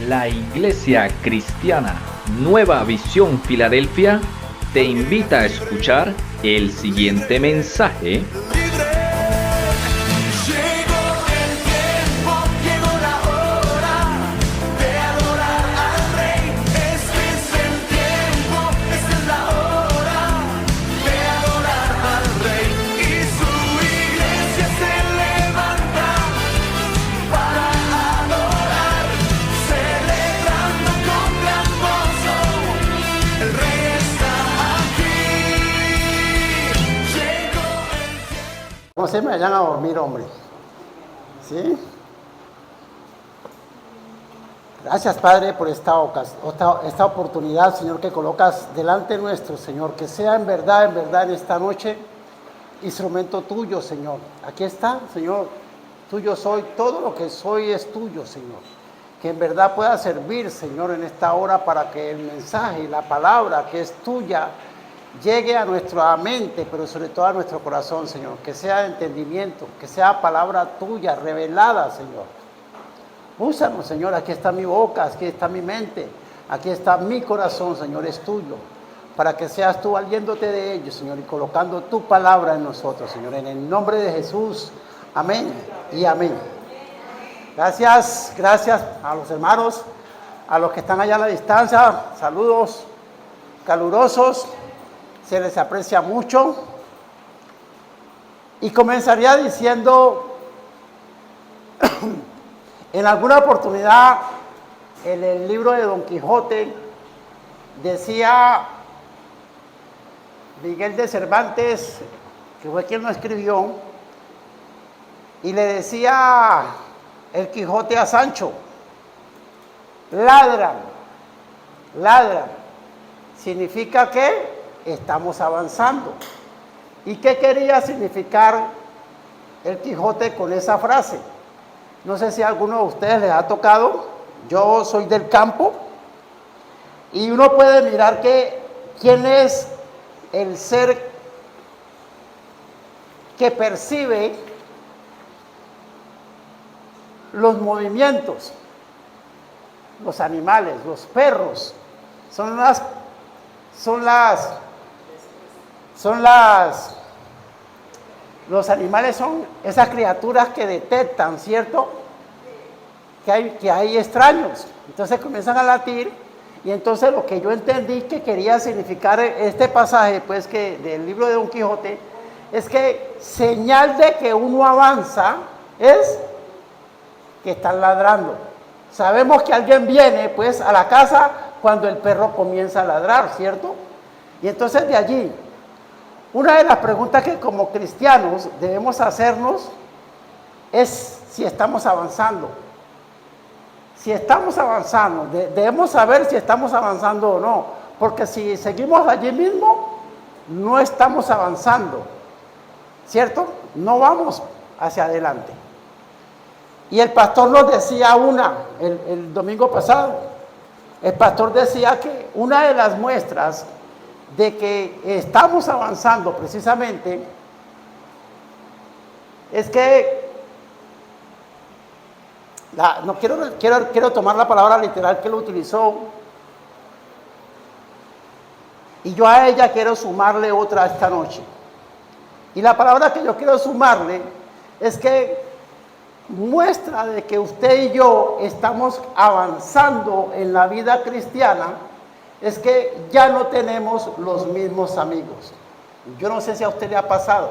La Iglesia Cristiana Nueva Visión Filadelfia te invita a escuchar el siguiente mensaje. No se me vayan a dormir, hombre. ¿Sí? Gracias, Padre, por esta oportunidad, Señor, que colocas delante nuestro, Señor. Que sea en verdad, en esta noche, instrumento tuyo, Señor. Aquí está, Señor. Tuyo soy, todo lo que soy es tuyo, Señor. Que en verdad pueda servir, Señor, en esta hora para que el mensaje y la palabra que es tuya llegue a nuestra mente, pero sobre todo a nuestro corazón, Señor. Que sea entendimiento, que sea palabra tuya, revelada, Señor. Úsanos, Señor. Aquí está mi boca, aquí está mi mente, aquí está mi corazón, Señor, es tuyo. Para que seas tú valiéndote de ellos, Señor, y colocando tu palabra en nosotros, Señor. En el nombre de Jesús, amén y amén. Gracias a los hermanos, a los que están allá a la distancia. Saludos calurosos. Se les aprecia mucho. Y comenzaría diciendo, en alguna oportunidad, en el libro de Don Quijote, decía Miguel de Cervantes, que fue quien lo escribió, y le decía el Quijote a Sancho: ladran. Significa que estamos avanzando. ¿Y qué quería significar el Quijote con esa frase? No sé si a alguno de ustedes les ha tocado. Yo soy del campo y uno puede mirar quién es el ser que percibe los movimientos. Los animales, los perros, los animales son esas criaturas que detectan, ¿cierto? Que hay extraños. Entonces comienzan a latir, y entonces lo que yo entendí que quería significar este pasaje, pues, que del libro de Don Quijote, es que señal de que uno avanza es que están ladrando. Sabemos que alguien viene, pues, a la casa cuando el perro comienza a ladrar, ¿cierto? Y entonces de allí, una de las preguntas que como cristianos debemos hacernos es si estamos avanzando. Si estamos avanzando, debemos saber si estamos avanzando o no, porque si seguimos allí mismo, no estamos avanzando, ¿cierto? No vamos hacia adelante. Y el pastor nos decía el domingo pasado, el pastor decía que una de las muestras de que estamos avanzando precisamente es que, no quiero tomar la palabra literal que lo utilizó, y yo a ella quiero sumarle otra esta noche. Y la palabra que yo quiero sumarle es que muestra de que usted y yo estamos avanzando en la vida cristiana es que ya no tenemos los mismos amigos. Yo no sé si a usted le ha pasado.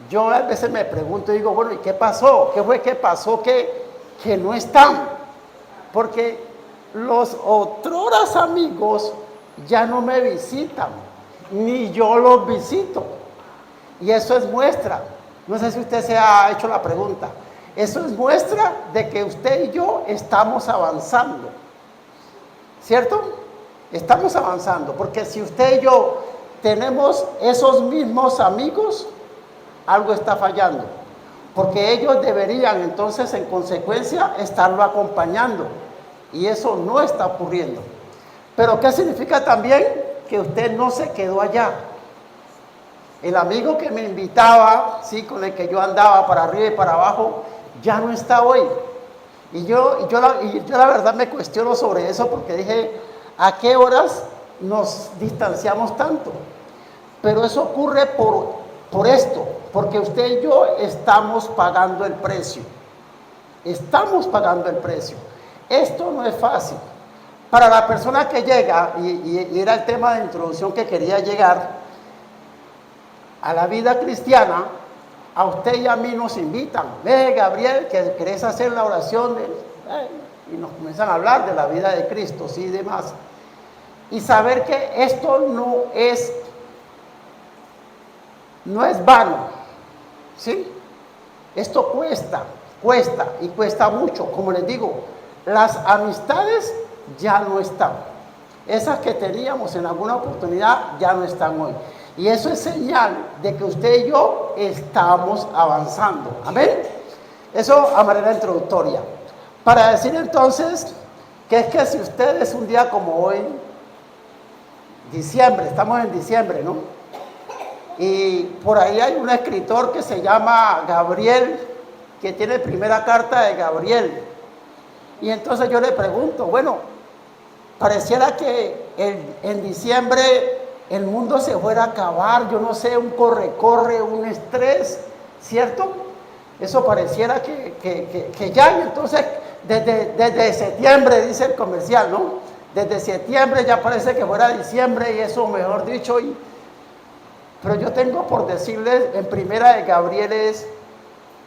Yo a veces me pregunto y digo, bueno, ¿y qué pasó? ¿Qué fue que pasó que no están? Porque los otros amigos ya no me visitan, ni yo los visito. Y eso es muestra. No sé si usted se ha hecho la pregunta. Eso es muestra de que usted y yo estamos avanzando, ¿cierto? Estamos avanzando, porque si usted y yo tenemos esos mismos amigos, algo está fallando, porque ellos deberían entonces en consecuencia estarlo acompañando, y eso no está ocurriendo. Pero ¿qué significa también? Que usted no se quedó allá. El amigo que me invitaba, sí, con el que yo andaba para arriba y para abajo, ya no está hoy. Y yo la verdad me cuestiono sobre eso porque dije, ¿a qué horas nos distanciamos tanto? Pero eso ocurre por esto, porque usted y yo estamos pagando el precio. Estamos pagando el precio. Esto no es fácil. Para la persona que llega, y era el tema de introducción que quería llegar, a la vida cristiana, a usted y a mí nos invitan. Ve, Gabriel, que querés hacer la oración y nos comienzan a hablar de la vida de Cristo, sí, y demás. Y saber que esto no es vano, ¿sí? Esto cuesta y cuesta mucho. Como les digo, las amistades ya no están. Esas que teníamos en alguna oportunidad ya no están hoy. Y eso es señal de que usted y yo estamos avanzando. Amén. Eso a manera introductoria. Para decir entonces que es que si ustedes un día como hoy, diciembre, estamos en diciembre, ¿no? Y por ahí hay un escritor que se llama Gabriel, que tiene primera carta de Gabriel. Y entonces yo le pregunto, bueno, pareciera que en diciembre el mundo se fuera a acabar, yo no sé, un corre-corre, un estrés, ¿cierto? Eso pareciera que ya, y entonces desde septiembre, dice el comercial, ¿no? Desde septiembre ya parece que fuera diciembre y eso, mejor dicho, pero yo tengo por decirles en primera de Gabriel es,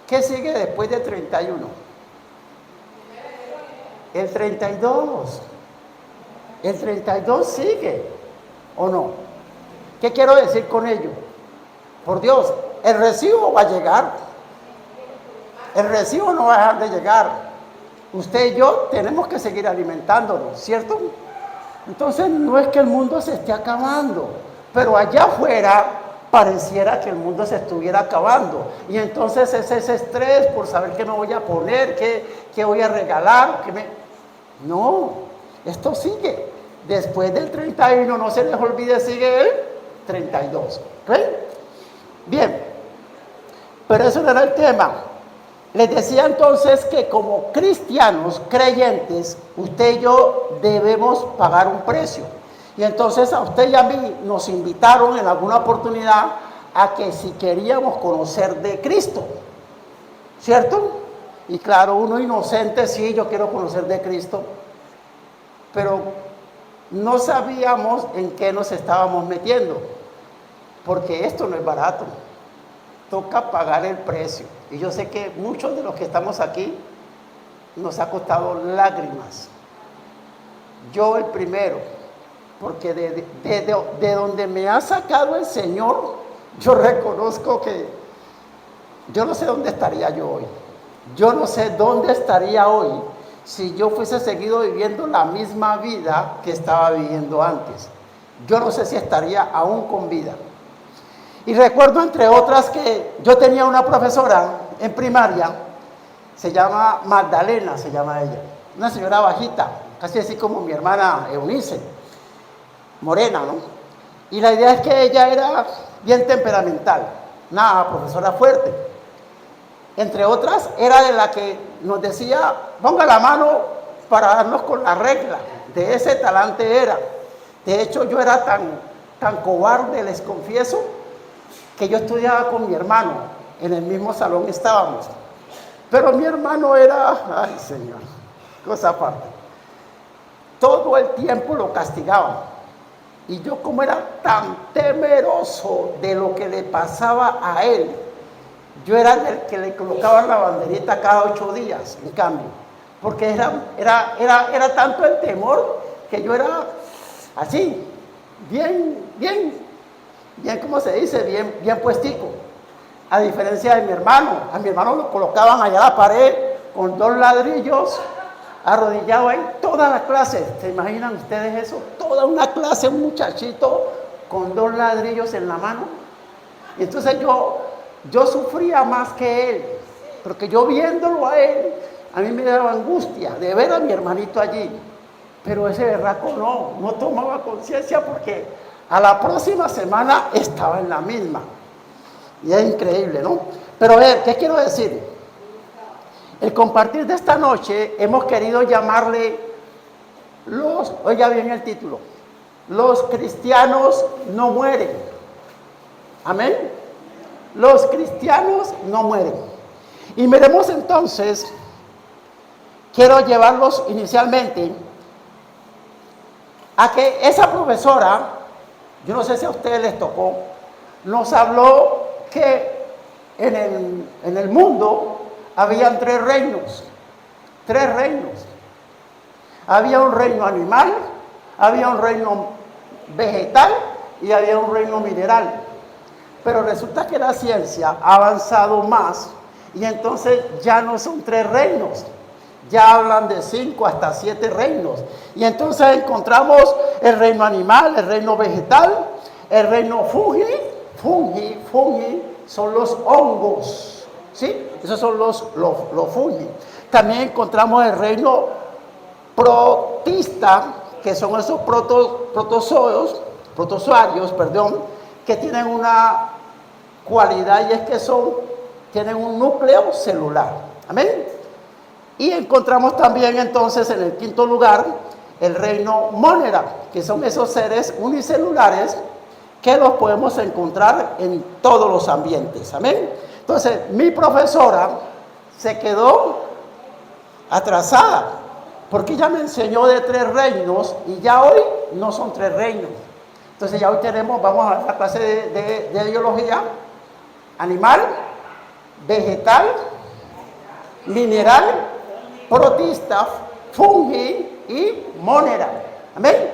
¿qué sigue después de 31? El 32. El 32 sigue, ¿o no? ¿Qué quiero decir con ello? Por Dios, el recibo va a llegar. El recibo no va a dejar de llegar. Usted y yo tenemos que seguir alimentándonos, ¿cierto? Entonces no es que el mundo se esté acabando, pero allá afuera pareciera que el mundo se estuviera acabando. Y entonces es ese estrés por saber qué me voy a poner, qué voy a regalar. No, esto sigue. Después del 31, no se les olvide, sigue el 32. ¿Okay? Bien, pero eso no era el tema. Les decía entonces que como cristianos, creyentes, usted y yo debemos pagar un precio. Y entonces a usted y a mí nos invitaron en alguna oportunidad a que si queríamos conocer de Cristo, ¿cierto? Y claro, uno inocente, sí, yo quiero conocer de Cristo, pero no sabíamos en qué nos estábamos metiendo, porque esto no es barato, toca pagar el precio. Y yo sé que muchos de los que estamos aquí nos ha costado lágrimas. Yo el primero, porque de donde me ha sacado el Señor, yo reconozco que yo no sé dónde estaría yo hoy. Yo no sé dónde estaría hoy si yo fuese seguido viviendo la misma vida que estaba viviendo antes. Yo no sé si estaría aún con vida. Y recuerdo, entre otras, que yo tenía una profesora en primaria, se llama Magdalena, se llama ella, una señora bajita, casi así como mi hermana Eunice, morena, ¿no? Y la idea es que ella era bien temperamental, una profesora fuerte. Entre otras, era de la que nos decía, ponga la mano para darnos con la regla, de ese talante era. De hecho, yo era tan cobarde, les confieso, que yo estudiaba con mi hermano, en el mismo salón estábamos. Pero mi hermano era, ay Señor, cosa aparte. Todo el tiempo lo castigaban. Y yo, como era tan temeroso de lo que le pasaba a él, yo era el que le colocaban la banderita cada 8 días, en cambio. Porque era tanto el temor que yo era así, bien, como se dice, bien puestico. A diferencia de mi hermano, a mi hermano lo colocaban allá a la pared con 2 ladrillos, arrodillado ahí toda la clase. ¿Se imaginan ustedes eso? Toda una clase, un muchachito con 2 ladrillos en la mano. Y entonces yo sufría más que él, porque yo viéndolo a él, a mí me daba angustia de ver a mi hermanito allí. Pero ese berraco no tomaba conciencia, porque a la próxima semana estaba en la misma. Y es increíble, ¿no? Pero a ver, ¿qué quiero decir? El compartir de esta noche hemos querido llamarle oiga bien el título, los cristianos no mueren. Amén. Los cristianos no mueren. Y miremos entonces, quiero llevarlos inicialmente a que esa profesora, yo no sé si a ustedes les tocó, nos habló que en el mundo habían tres reinos. Había un reino animal, había un reino vegetal y había un reino mineral. Pero resulta que la ciencia ha avanzado más y entonces ya no son tres reinos, ya hablan de 5 hasta 7 reinos. Y entonces encontramos el reino animal, el reino vegetal, el reino fungi son los hongos, ¿sí? Esos son los fungi. También encontramos el reino protista, que son esos protozoarios, que tienen una cualidad y es que tienen un núcleo celular. Amén. Y encontramos también entonces en el quinto lugar el reino monera, que son esos seres unicelulares que los podemos encontrar en todos los ambientes. Amén. Entonces mi profesora se quedó atrasada porque ella me enseñó de 3 reinos y ya hoy no son 3 reinos. Entonces ya hoy vamos a la clase de biología animal, vegetal, mineral, protista, fungi y monera. Amén.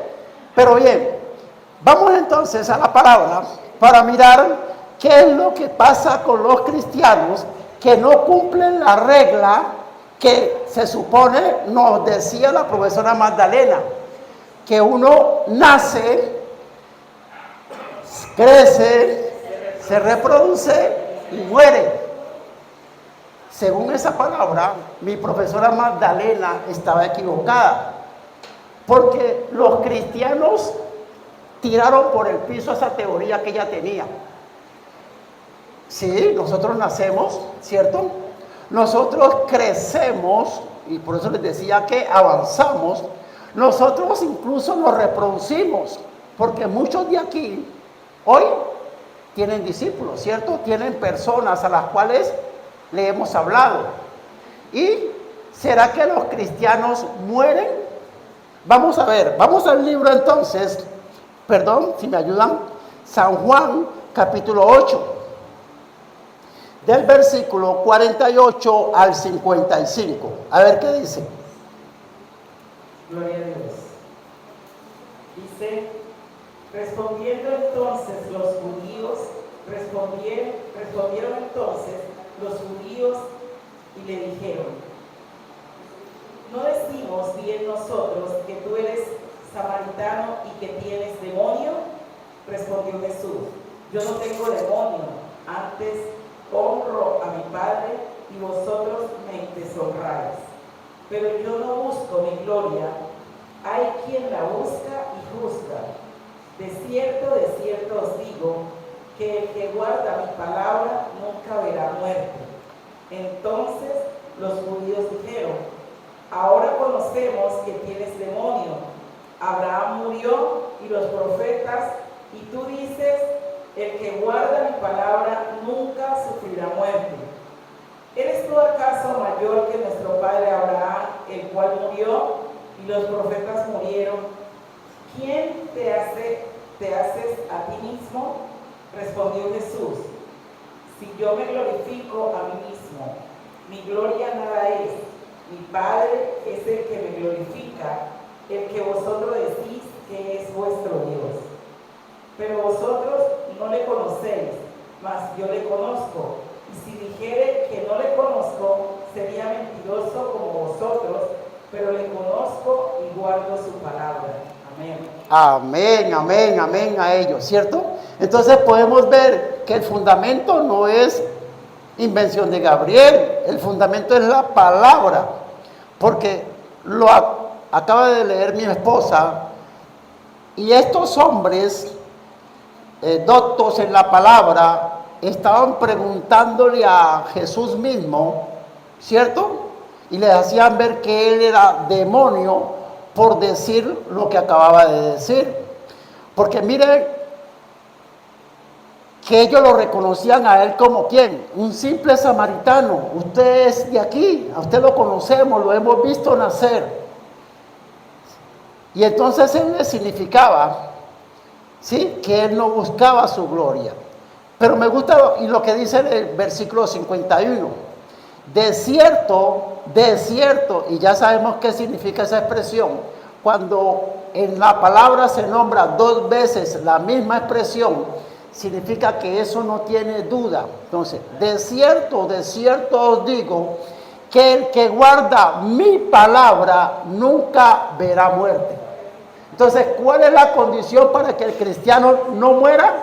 Pero bien, vamos entonces a la palabra para mirar qué es lo que pasa con los cristianos que no cumplen la regla que se supone, nos decía la profesora Magdalena, que uno nace, crece, se reproduce y muere. Según esa palabra, mi profesora Magdalena estaba equivocada, porque los cristianos tiraron por el piso esa teoría que ella tenía. Sí, nosotros nacemos, ¿cierto? Nosotros crecemos, y por eso les decía que avanzamos. Nosotros incluso nos reproducimos, porque muchos de aquí hoy tienen discípulos, ¿cierto? Tienen personas a las cuales le hemos hablado. ¿Y será que los cristianos mueren? Vamos a ver, vamos al libro entonces, perdón, si me ayudan, San Juan, capítulo 8, del versículo 48 al 55. A ver qué dice. Gloria a Dios. Dice, respondiendo entonces los judíos, respondieron entonces los judíos y le dijeron, ¿no decimos bien nosotros que tú eres samaritano y que tienes demonio? Respondió Jesús, yo no tengo demonio, antes honro a mi Padre y vosotros me deshonráis. Pero yo no busco mi gloria, hay quien la busca y juzga. De cierto os digo, que el que guarda mi palabra nunca verá muerte. Entonces los judíos dijeron, ahora conocemos que tienes demonio. Abraham murió y los profetas, y tú dices, el que guarda mi palabra nunca sufrirá muerte. ¿Eres tú acaso mayor que nuestro padre Abraham, el cual murió y los profetas murieron? ¿Quién te haces a ti mismo? Respondió Jesús, si yo me glorifico a mí mismo, mi gloria nada es, mi Padre es el que me glorifica, el que vosotros decís que es vuestro Dios. Pero vosotros no le conocéis, mas yo le conozco, y si dijere que no le conozco, sería mentiroso como vosotros, pero le conozco y guardo su palabra. Amén. Amén, amén, amén a ellos, ¿cierto? Entonces podemos ver que el fundamento no es invención de Gabriel, el fundamento es la palabra, porque lo acaba de leer mi esposa, y estos hombres doctos en la palabra estaban preguntándole a Jesús mismo, ¿cierto? y les hacían ver que él era demonio por decir lo que acababa de decir. Porque miren que ellos lo reconocían a él como ¿quién? Un simple samaritano. Usted es de aquí, a usted lo conocemos, lo hemos visto nacer. Y entonces él le significaba, ¿sí?, que él no buscaba su gloria. Pero me gusta y lo que dice en el versículo 51. De cierto, y ya sabemos qué significa esa expresión. Cuando en la palabra se nombra 2 veces la misma expresión, significa que eso no tiene duda. Entonces, de cierto os digo, que el que guarda mi palabra nunca verá muerte. Entonces, ¿cuál es la condición para que el cristiano no muera?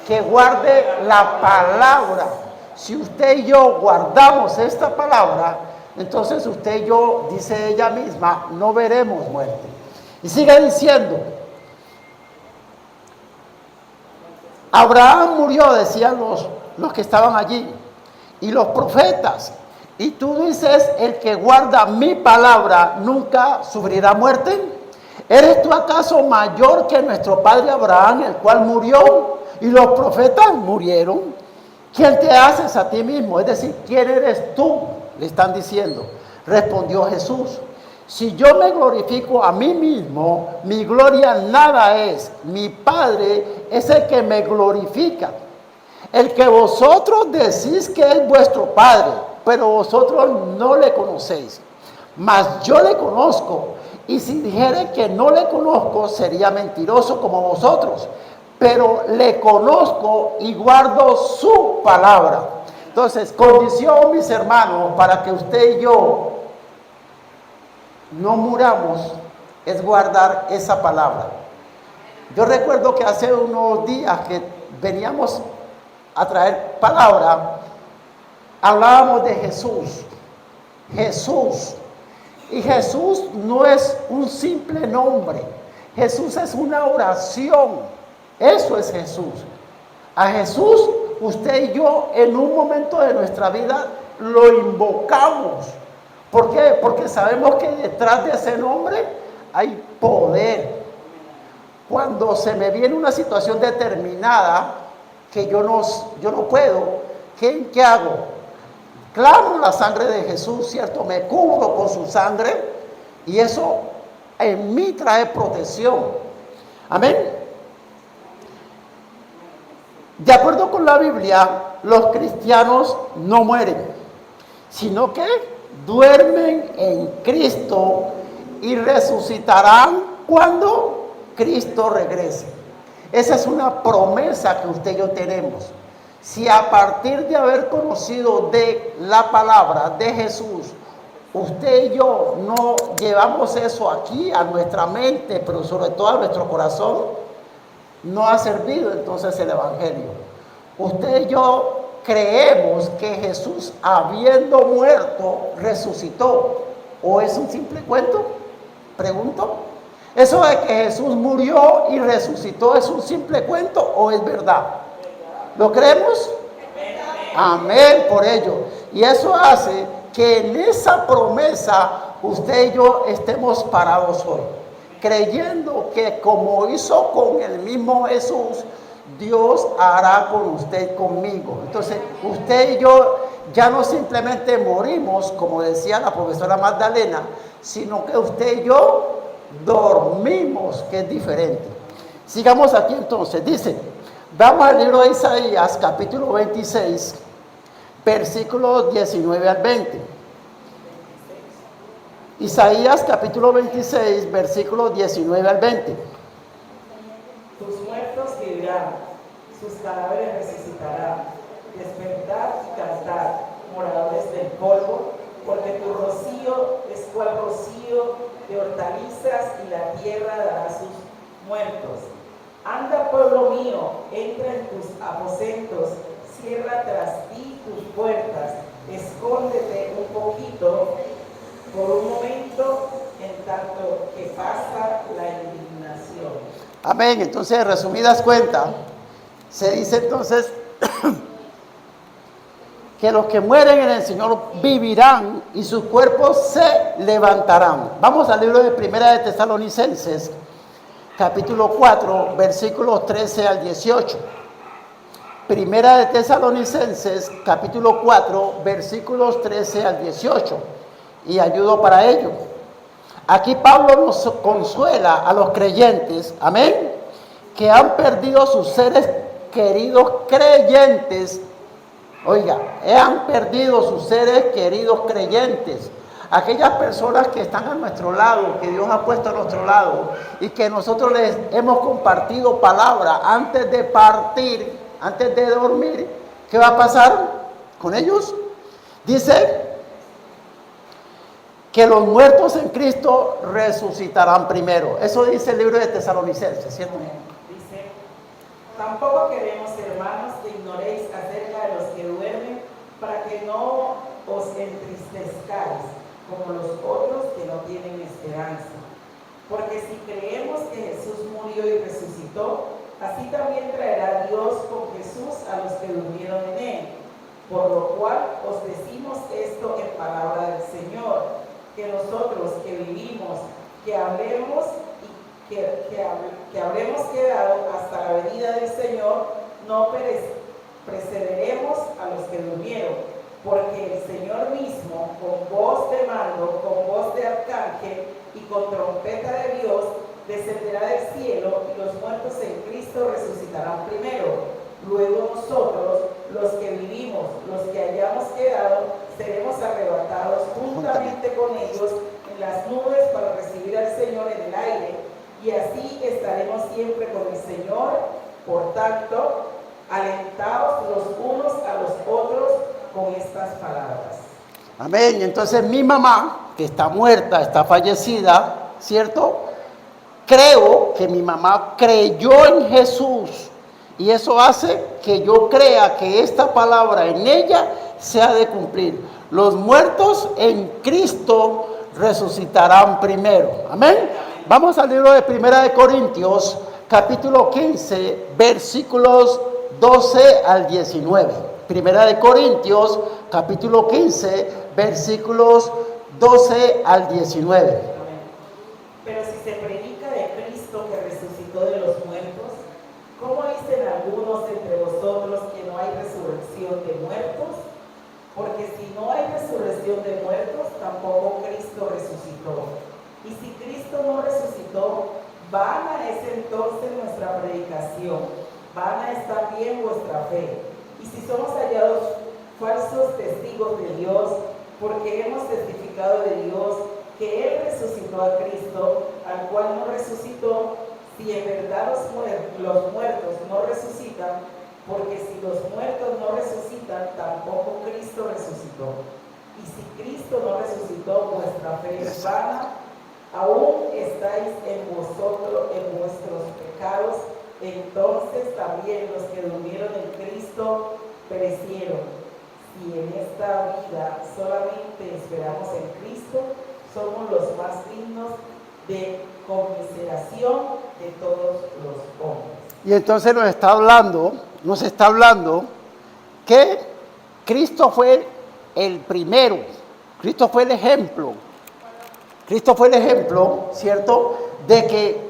Que guarde la palabra. Si usted y yo guardamos esta palabra, entonces usted y yo, dice ella misma, no veremos muerte. Y sigue diciendo, Abraham murió, decían los que estaban allí, y los profetas. Y tú dices, el que guarda mi palabra nunca sufrirá muerte. ¿Eres tú acaso mayor que nuestro padre Abraham, el cual murió? Y los profetas murieron. ¿Quién te haces a ti mismo? Es decir, ¿quién eres tú? Le están diciendo. Respondió Jesús. Si yo me glorifico a mí mismo, mi gloria nada es. Mi Padre es el que me glorifica. El que vosotros decís que es vuestro Padre, pero vosotros no le conocéis. Mas yo le conozco. Y si dijere que no le conozco, sería mentiroso como vosotros. Pero le conozco y guardo su palabra. Entonces, condición, mis hermanos, para que usted y yo no muramos, es guardar esa palabra. Yo recuerdo que hace unos días que veníamos a traer palabra, hablábamos de Jesús. Jesús. Y Jesús no es un simple nombre. Jesús es una oración. Eso es Jesús. A Jesús, usted y yo, en un momento de nuestra vida, lo invocamos. ¿Por qué? Porque sabemos que detrás de ese nombre hay poder. Cuando se me viene una situación determinada que yo no puedo, ¿qué hago? Clamo la sangre de Jesús, ¿cierto? Me cubro con su sangre y eso en mí trae protección. Amén. De acuerdo con la Biblia, los cristianos no mueren, sino que duermen en Cristo y resucitarán cuando Cristo regrese. Esa es una promesa que usted y yo tenemos. Si a partir de haber conocido de la palabra de Jesús, usted y yo no llevamos eso aquí a nuestra mente, pero sobre todo a nuestro corazón, no ha servido entonces el Evangelio. Usted y yo creemos que Jesús, habiendo muerto, resucitó. ¿O es un simple cuento? Pregunto. ¿Eso de que Jesús murió y resucitó es un simple cuento o es verdad? ¿Lo creemos? Amén por ello. Y eso hace que en esa promesa usted y yo estemos parados hoy, creyendo que como hizo con el mismo Jesús, Dios hará con usted, conmigo. Entonces, usted y yo ya no simplemente morimos, como decía la profesora Magdalena, sino que usted y yo dormimos, que es diferente. Sigamos aquí entonces. Dice, vamos al libro de Isaías, capítulo 26, versículos 19 al 20. Isaías capítulo 26, versículos 19 al 20. Tus muertos vivirán, sus cadáveres resucitarán. Despertad y cantad, moradores del polvo, porque tu rocío es cual rocío de hortalizas y la tierra dará sus muertos. Anda, pueblo mío, entra en tus aposentos, cierra tras ti tus puertas, escóndete un poquito por un momento, en tanto que pasa la indignación. Amén. Entonces, resumidas cuentas, se dice entonces que los que mueren en el Señor vivirán y sus cuerpos se levantarán. Vamos al libro de Primera de Tesalonicenses, capítulo 4, versículos 13 al 18. Primera de Tesalonicenses, capítulo 4, versículos 13 al 18. Y ayudo para ello. Aquí Pablo nos consuela a los creyentes, amén, que han perdido sus seres queridos creyentes. Oiga, han perdido sus seres queridos creyentes. Aquellas personas que están a nuestro lado, que Dios ha puesto a nuestro lado y que nosotros les hemos compartido palabra antes de partir, antes de dormir. ¿Qué va a pasar con ellos? Dice que los muertos en Cristo resucitarán primero. Eso dice el libro de Tesalonicenses, ¿cierto? Dice, tampoco queremos, hermanos, que ignoréis acerca de los que duermen, para que no os entristezcáis, como los otros que no tienen esperanza. Porque si creemos que Jesús murió y resucitó, así también traerá Dios con Jesús a los que durmieron en él. Por lo cual os decimos esto en palabra del Señor, que nosotros que vivimos, que hablemos y que habremos quedado hasta la venida del Señor, no precederemos a los que durmieron, porque el Señor mismo, con voz de mando, con voz de arcángel y con trompeta de Dios, descenderá del cielo, y los muertos en Cristo resucitarán primero. Luego nosotros, los que vivimos, los que hayamos quedado, seremos arrebatados juntamente con ellos en las nubes para recibir al Señor en el aire, y así estaremos siempre con el Señor. Por tanto, alentaos los unos a los otros con estas palabras. Amén. Entonces mi mamá, que está muerta, está fallecida, ¿cierto? Creo que mi mamá creyó en Jesús. Y eso hace que yo crea que esta palabra en ella se ha de cumplir. Los muertos en Cristo resucitarán primero. Amén. Vamos al libro de Primera de Corintios, capítulo 15, versículos 12 al 19. Primera de Corintios, capítulo 15, versículos 12 al 19. Pero si se predica de Cristo que resucitó de los muertos, ¿cómo dicen algunos entre vosotros que no hay resurrección de muertos? Porque si no hay resurrección de muertos, tampoco Cristo resucitó. Y si Cristo no resucitó, vana es entonces nuestra predicación, vana es también vuestra fe. Y si somos hallados falsos testigos de Dios, porque hemos testificado de Dios que Él resucitó a Cristo, al cual no resucitó, si en verdad los muertos no resucitan, porque si los muertos no resucitan, tampoco Cristo resucitó. Y si Cristo no resucitó, vuestra fe es vana, aún estáis en vosotros, en vuestros pecados, entonces también los que durmieron en Cristo perecieron. Si en esta vida solamente esperamos en Cristo, somos los más dignos de conmiseración de todos los hombres. Y entonces nos está hablando que Cristo fue el primero, Cristo fue el ejemplo, ¿cierto? De que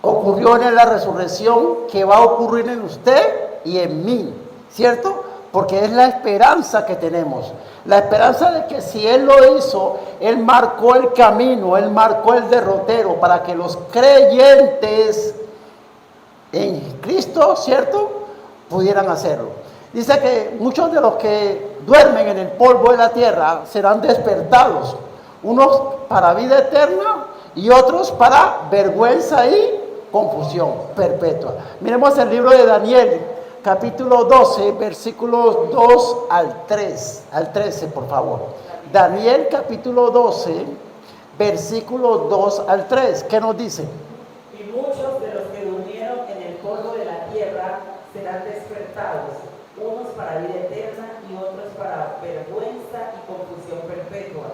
ocurrió en la resurrección, que va a ocurrir en usted y en mí, ¿cierto? Porque es la esperanza que tenemos. La esperanza de que si Él lo hizo, Él marcó el camino, Él marcó el derrotero para que los creyentes en Cristo, ¿cierto?, pudieran hacerlo. Dice que muchos de los que duermen en el polvo de la tierra serán despertados, unos para vida eterna y otros para vergüenza y confusión perpetua. Miremos el libro de Daniel, capítulo 12, versículos 2 al 13, por favor. Daniel, capítulo 12, versículos 2 al 3. ¿Qué nos dice? Y muchos de los que durmieron en el polvo de la tierra serán despertados, unos para vida eterna y otros para vergüenza y confusión perpetua.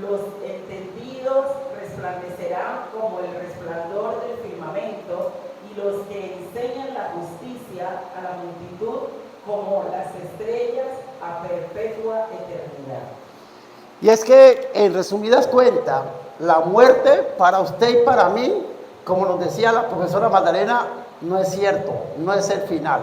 Los entendidos resplandecerán como el resplandor del firmamento, y los que enseñan la justicia a la multitud como las estrellas a perpetua eternidad. Y es que, en resumidas cuentas, la muerte para usted y para mí, como nos decía la profesora Magdalena, no es cierto, no es el final.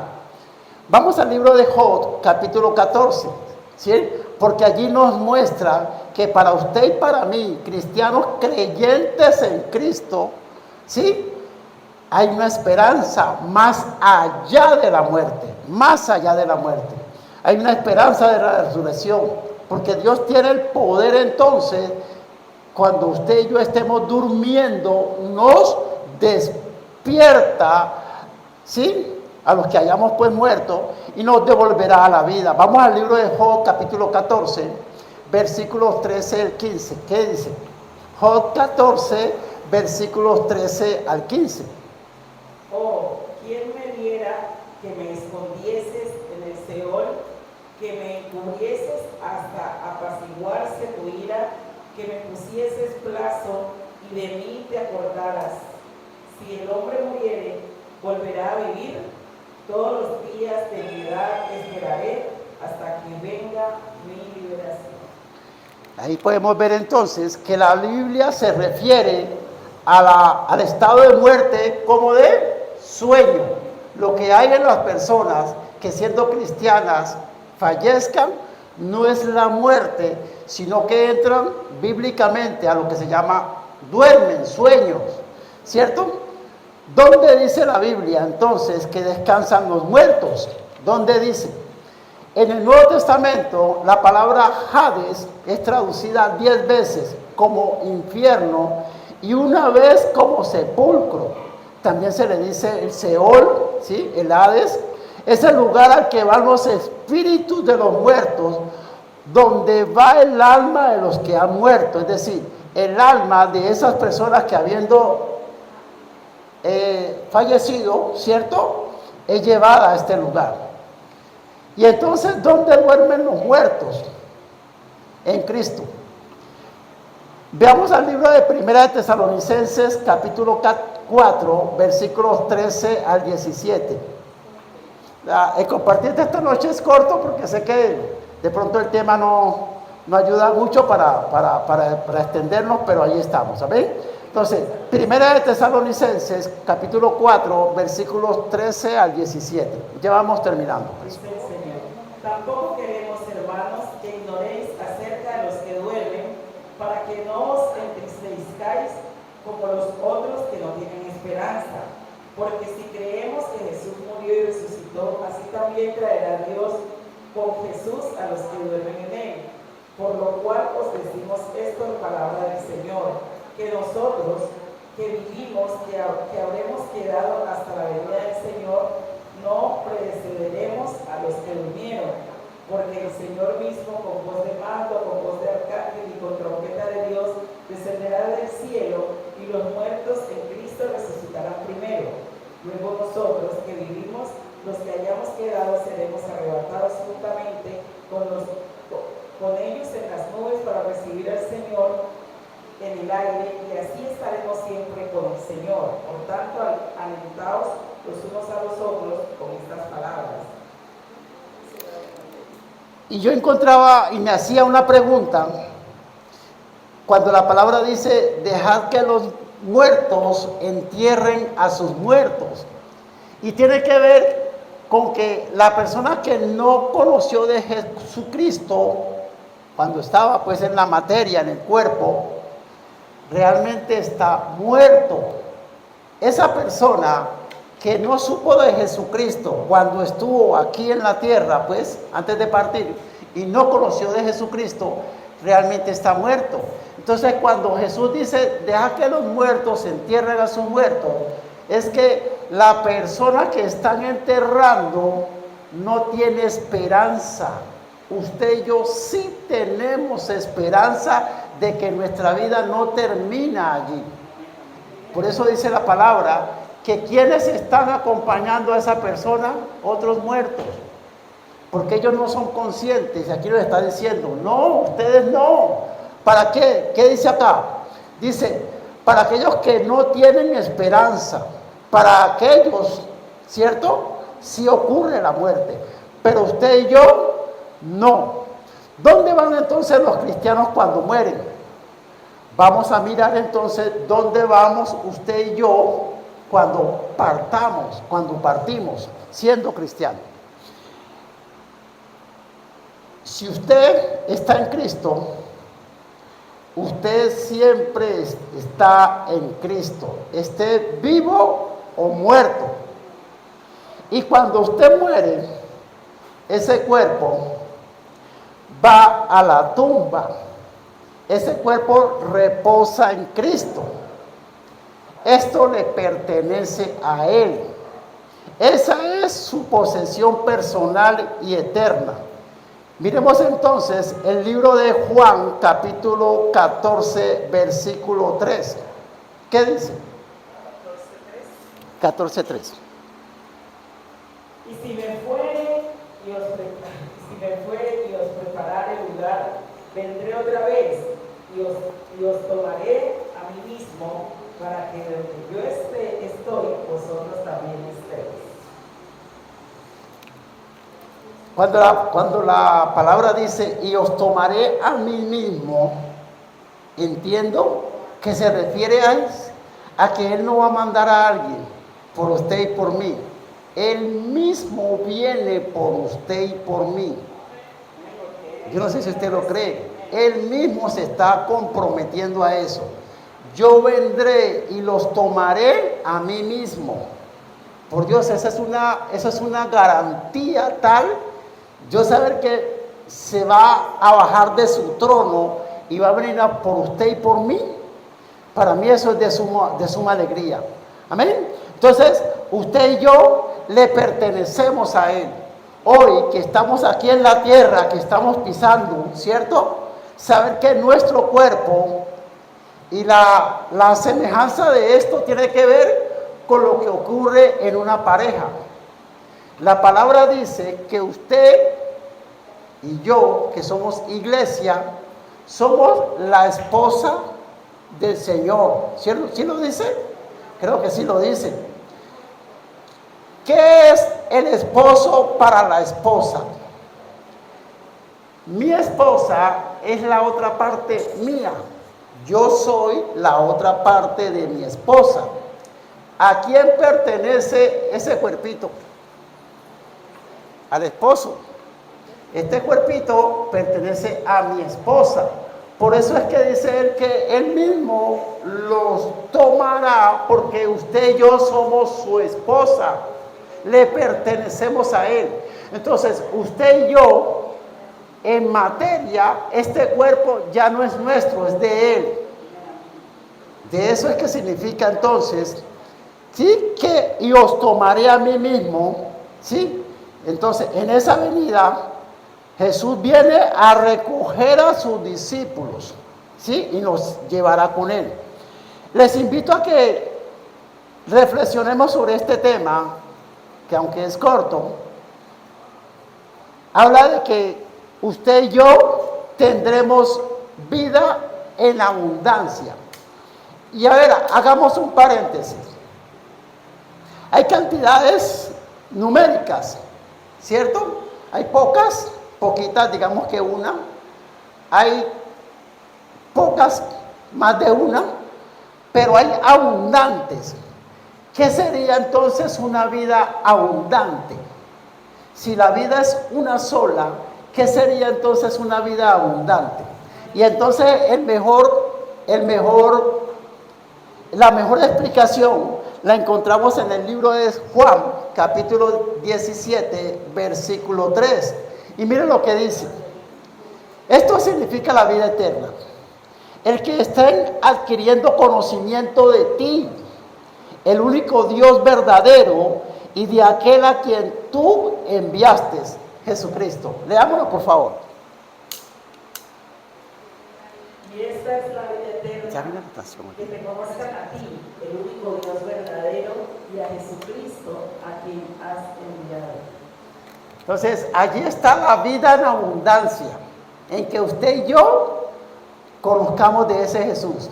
Vamos al libro de Job, capítulo 14, ¿sí? Porque allí nos muestra que para usted y para mí, cristianos creyentes en Cristo, ¿sí?, hay una esperanza más allá de la muerte, más allá de la muerte. Hay una esperanza de la resurrección, porque Dios tiene el poder entonces, cuando usted y yo estemos durmiendo, nos despierta, ¿sí?, a los que hayamos pues muerto, y nos devolverá a la vida. Vamos al libro de Job, capítulo 14, versículos 13 al 15. ¿Qué dice? Job 14, versículos 13 al 15. Oh, ¿quién me diera que me escondieses en el Seol, que me encubrieses hasta apaciguarse tu ira, que me pusieses plazo y de mí te acordaras? Si el hombre muriere, volverá a vivir. Todos los días de mi edad esperaré hasta que venga mi liberación. Ahí podemos ver entonces que la Biblia se refiere al estado de muerte como de sueño. Lo que hay en las personas que, siendo cristianas, fallezcan, no es la muerte, sino que entran bíblicamente a lo que se llama duermen, sueños, ¿cierto? ¿Dónde dice la Biblia entonces que descansan los muertos? ¿Dónde dice? En el Nuevo Testamento la palabra Hades es traducida 10 veces como infierno y una vez como sepulcro. También se le dice el Seol, ¿sí?, el Hades. Es el lugar al que van los espíritus de los muertos, donde va el alma de los que han muerto, es decir, el alma de esas personas que, habiendo fallecido, ¿cierto?, es llevada a este lugar. Y entonces, ¿dónde duermen los muertos? En Cristo. Veamos al libro de Primera de Tesalonicenses, capítulo 4, versículos 13 al 17. El compartir de esta noche es corto porque sé que de pronto el tema no ayuda mucho para extendernos, pero ahí estamos, ¿sabes? Entonces, Primera de Tesalonicenses, capítulo 4, versículos 13 al 17. Ya vamos terminando. Dice el Señor: tampoco queremos, hermanos, que ignoréis acerca de los que duermen, para que no os entristezcáis como los otros que no tienen esperanza. Porque si creemos que Jesús murió y resucitó, así también traerá Dios con Jesús a los que duermen en él. Por lo cual os decimos esto en palabra del Señor, que nosotros que vivimos, que habremos quedado hasta la venida del Señor, no precederemos a los que durmieron, porque el Señor mismo, con voz de mando, con voz de arcángel y con trompeta de Dios, descenderá del cielo, y los muertos en Cristo resucitarán primero. Luego nosotros que vivimos, los que hayamos quedado, seremos arrebatados juntamente con ellos en las nubes para recibir al Señor en el aire, y así estaremos siempre con el Señor. Por tanto, alentaos los unos a los otros con estas palabras. Y yo encontraba y me hacía una pregunta cuando la palabra dice: dejad que los muertos entierren a sus muertos. Y tiene que ver con que la persona que no conoció de Jesucristo cuando estaba pues en la materia, en el cuerpo, realmente está muerto. Esa persona que no supo de Jesucristo cuando estuvo aquí en la tierra, pues antes de partir, y no conoció de Jesucristo, realmente está muerto. Entonces, cuando Jesús dice: deja que los muertos entierren a sus muertos, es que la persona que están enterrando no tiene esperanza. Usted y yo sí tenemos esperanza de que nuestra vida no termina allí. Por eso dice la palabra que quienes están acompañando a esa persona, otros muertos, porque ellos no son conscientes. Y aquí nos está diciendo: no, ustedes no. ¿Para qué? ¿Qué dice acá? Dice: para aquellos que no tienen esperanza, para aquellos, ¿cierto?, sí ocurre la muerte, pero usted y yo no. ¿Dónde van entonces los cristianos cuando mueren? Vamos a mirar entonces dónde vamos usted y yo cuando partimos siendo cristianos. Si usted está en Cristo, usted siempre está en Cristo, esté vivo o muerto. Y cuando usted muere, ese cuerpo va a la tumba. Ese cuerpo reposa en Cristo. Esto le pertenece a Él. Esa es su posesión personal y eterna. Miremos entonces el libro de Juan, capítulo 14, versículo 3. ¿Qué dice? 14:3. Y si me fuere y os preparare lugar, vendré otra vez y os tomaré a mí mismo, para que donde yo estoy, vosotros también estéis. Cuando la palabra dice, y os tomaré a mí mismo, entiendo que se refiere a que Él no va a mandar a alguien por usted y por mí. Él mismo viene por usted y por mí. Yo no sé si usted lo cree. Él mismo se está comprometiendo a eso. Yo vendré y los tomaré a mí mismo. Por Dios, esa es una garantía tal. Yo saber que se va a bajar de su trono y va a venir por usted y por mí. Para mí eso es de suma alegría. Amén. Entonces, usted y yo le pertenecemos a Él. Hoy que estamos aquí en la tierra, que estamos pisando, ¿cierto? Saber que nuestro cuerpo y la semejanza de esto tiene que ver con lo que ocurre en una pareja. La palabra dice que usted y yo, que somos iglesia, somos la esposa del Señor. ¿Sí lo dice? Creo que sí lo dice. ¿Qué es el esposo para la esposa? Mi esposa es la otra parte mía. Yo soy la otra parte de mi esposa. ¿A quién pertenece ese cuerpito? Al esposo. Este cuerpito pertenece a mi esposa. Por eso es que dice él que él mismo los tomará, porque usted y yo somos su esposa. Le pertenecemos a él. Entonces, usted y yo, en materia, este cuerpo ya no es nuestro, es de él. De eso es que significa entonces, ¿sí? Que y os tomaré a mí mismo, ¿sí? Entonces, en esa venida, Jesús viene a recoger a sus discípulos, ¿sí? Y nos llevará con él. Les invito a que reflexionemos sobre este tema, que aunque es corto, habla de que usted y yo tendremos vida en abundancia. Y a ver, hagamos un paréntesis. Hay cantidades numéricas, ¿cierto? Hay poquitas, digamos que una. Hay pocas, más de una, pero hay abundantes. ¿Qué sería entonces una vida abundante? Si la vida es una sola, ¿qué sería entonces una vida abundante? Y entonces la mejor explicación la encontramos en el libro de Juan, capítulo 17, versículo 3. Y miren lo que dice. Esto significa la vida eterna. El que estén adquiriendo conocimiento de ti, el único Dios verdadero, y de aquel a quien tú enviaste, Jesucristo. Leámoslo, por favor. Y esta es la vida eterna, que te conozcan a ti, el único Dios verdadero, y a Jesucristo, a quien has enviado. Entonces, allí está la vida en abundancia, en que usted y yo conozcamos de ese Jesús.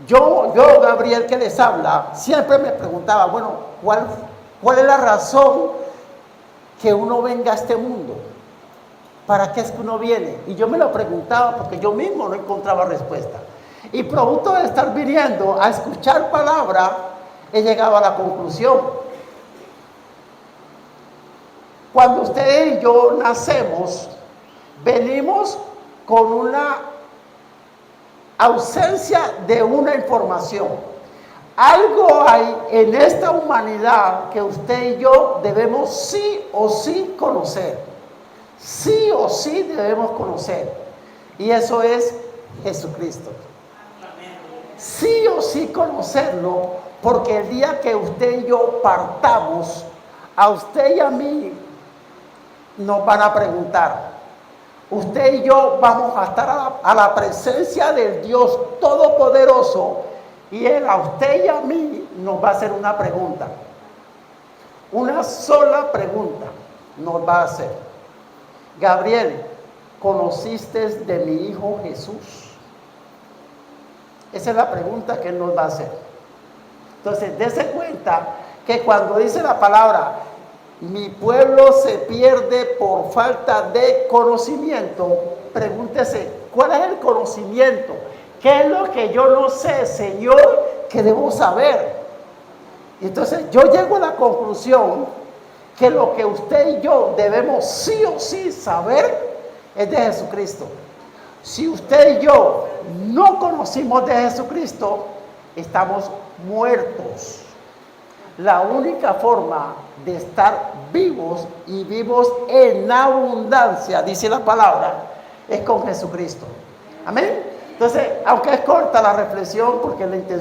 Yo, Gabriel, que les habla, siempre me preguntaba, bueno, ¿cuál es la razón que uno venga a este mundo? ¿Para qué es que uno viene? Y yo me lo preguntaba porque yo mismo no encontraba respuesta. Y producto de estar viniendo a escuchar palabra, he llegado a la conclusión. Cuando usted y yo nacemos, venimos con una ausencia de una información. Algo hay en esta humanidad que usted y yo debemos sí o sí conocer. Sí o sí debemos conocer. Y eso es Jesucristo. Sí o sí conocerlo, porque el día que usted y yo partamos, a usted y a mí nos van a preguntar. Usted y yo vamos a estar a la presencia del Dios Todopoderoso, y Él a usted y a mí nos va a hacer una pregunta. Una sola pregunta nos va a hacer. Gabriel, ¿conociste de mi hijo Jesús? Esa es la pregunta que Él nos va a hacer. Entonces, dése cuenta que cuando dice la palabra, mi pueblo se pierde por falta de conocimiento, pregúntese, ¿cuál es el conocimiento? ¿Qué es lo que yo no sé, Señor, que debo saber? Y entonces yo llego a la conclusión que lo que usted y yo debemos sí o sí saber es de Jesucristo. Si usted y yo no conocimos de Jesucristo, estamos muertos. La única forma de estar vivos y vivos en abundancia, dice la palabra, es con Jesucristo. Amén. Entonces, aunque es corta la reflexión, porque la intención